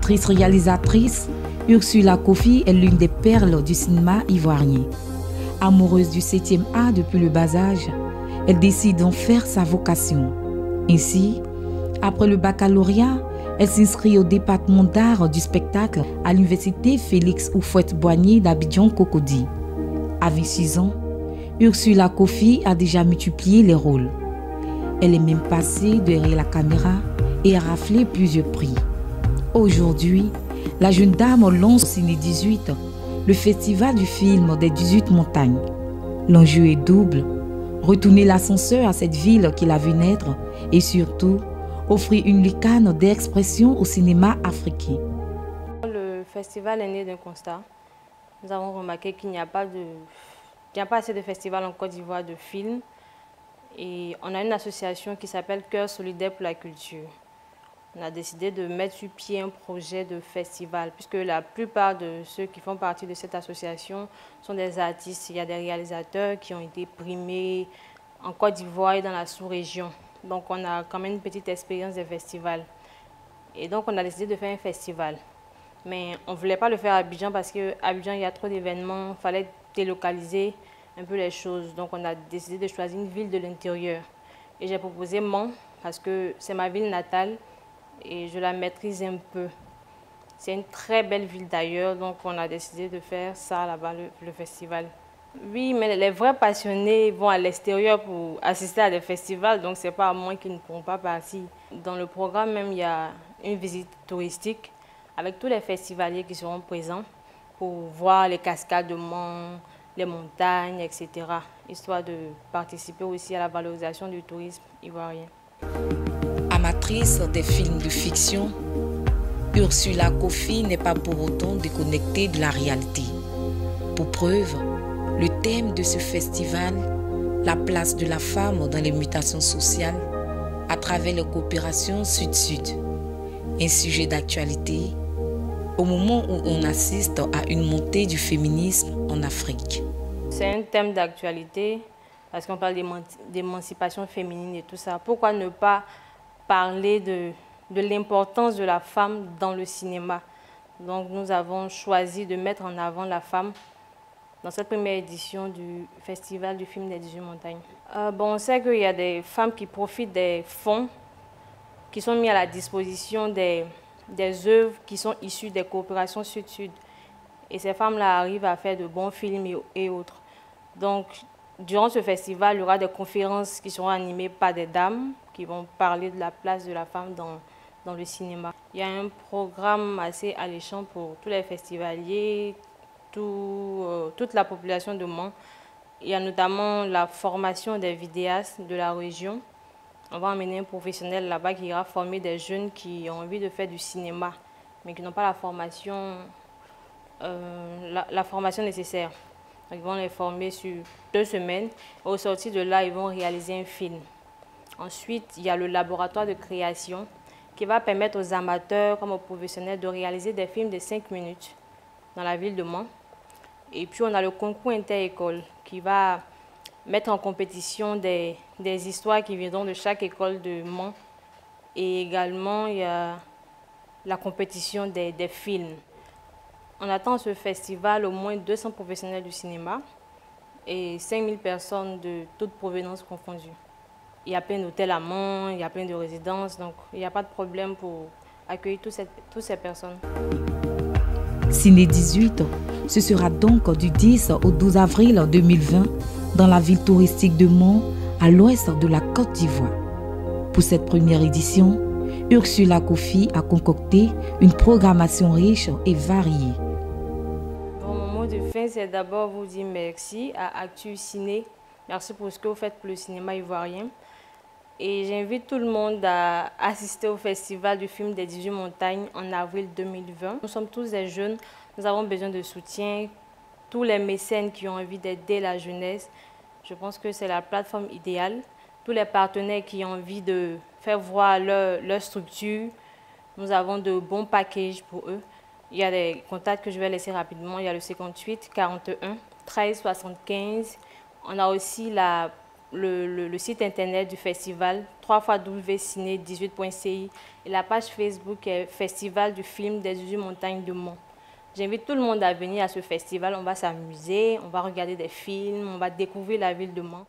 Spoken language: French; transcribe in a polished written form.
Actrice-réalisatrice, Ursula Kofi est l'une des perles du cinéma ivoirien. Amoureuse du 7e art depuis le bas âge, elle décide d'en faire sa vocation. Ainsi, après le baccalauréat, elle s'inscrit au département d'art du spectacle à l'université Félix Houphouët-Boigny d'Abidjan-Cocody. À 26 ans, Ursula Kofi a déjà multiplié les rôles. Elle est même passée derrière la caméra et a raflé plusieurs prix. Aujourd'hui, la jeune dame lance au Ciné 18 le festival du film des 18 montagnes. L'enjeu est double: retourner l'ascenseur à cette ville qui l'a vu naître et surtout offrir une lucane d'expression au cinéma africain. Le festival est né d'un constat. Nous avons remarqué qu'il n'y a pas assez de festivals en Côte d'Ivoire de films. Et on a une association qui s'appelle Cœur solidaire pour la culture. On a décidé de mettre sur pied un projet de festival, puisque la plupart de ceux qui font partie de cette association sont des artistes. Il y a des réalisateurs qui ont été primés en Côte d'Ivoire et dans la sous-région. Donc on a quand même une petite expérience des festivals. Et donc on a décidé de faire un festival. Mais on ne voulait pas le faire à Abidjan parce qu'à Abidjan, il y a trop d'événements, il fallait délocaliser un peu les choses. Donc on a décidé de choisir une ville de l'intérieur. Et j'ai proposé Mans parce que c'est ma ville natale et je la maîtrise un peu. C'est une très belle ville d'ailleurs, donc on a décidé de faire ça là-bas, le festival. Oui, mais les vrais passionnés vont à l'extérieur pour assister à des festivals, donc ce n'est pas à moi qu'ils ne pourront pas partir. Dans le programme même, il y a une visite touristique avec tous les festivaliers qui seront présents pour voir les cascades de Mans, les montagnes, etc. Histoire de participer aussi à la valorisation du tourisme ivoirien. Amatrice des films de fiction, Ursula Kofi n'est pas pour autant déconnectée de la réalité. Pour preuve, le thème de ce festival, la place de la femme dans les mutations sociales à travers les coopérations Sud-Sud, un sujet d'actualité au moment où on assiste à une montée du féminisme en Afrique. C'est un thème d'actualité parce qu'on parle d'émancipation féminine et tout ça. Pourquoi ne pas parler de l'importance de la femme dans le cinéma? Donc nous avons choisi de mettre en avant la femme dans cette première édition du Festival du film des 18 montagnes. On sait qu'il y a des femmes qui profitent des fonds qui sont mis à la disposition des œuvres qui sont issues des coopérations Sud-Sud. Et ces femmes-là arrivent à faire de bons films et autres. Donc, durant ce festival, il y aura des conférences qui seront animées par des dames qui vont parler de la place de la femme dans le cinéma. Il y a un programme assez alléchant pour tous les festivaliers, toute la population de Mans. Il y a notamment la formation des vidéastes de la région. On va emmener un professionnel là-bas qui ira former des jeunes qui ont envie de faire du cinéma, mais qui n'ont pas la formation nécessaire. Donc, ils vont les former sur 2 semaines. Au sortir de là, ils vont réaliser un film. Ensuite, il y a le laboratoire de création qui va permettre aux amateurs comme aux professionnels de réaliser des films de 5 minutes dans la ville de Mans. Et puis, on a le concours inter-école qui va mettre en compétition des histoires qui viendront de chaque école de Mans. Et également, il y a la compétition des films. On attend à ce festival au moins 200 professionnels du cinéma et 5000 personnes de toutes provenances confondues. Il y a plein d'hôtels à Mans, il y a plein de résidences, donc il n'y a pas de problème pour accueillir toutes ces personnes. Ciné 18, ce sera donc du 10 au 12 avril 2020 dans la ville touristique de Mans, à l'ouest de la Côte d'Ivoire. Pour cette première édition, Ursula Kofi a concocté une programmation riche et variée. Mon mot de fin, c'est d'abord vous dire merci à Actu Ciné. Merci pour ce que vous faites pour le cinéma ivoirien. Et j'invite tout le monde à assister au festival du film des 18 montagnes en avril 2020. Nous sommes tous des jeunes, nous avons besoin de soutien. Tous les mécènes qui ont envie d'aider la jeunesse, je pense que c'est la plateforme idéale. Tous les partenaires qui ont envie de faire voir leur structure, nous avons de bons packages pour eux. Il y a des contacts que je vais laisser rapidement. Il y a le 58 41 13 75. On a aussi la le site internet du festival, www.ciné18.ci, et la page Facebook est Festival du film des 18 montagnes de Mont. J'invite tout le monde à venir à ce festival. On va s'amuser, on va regarder des films, on va découvrir la ville de Mont.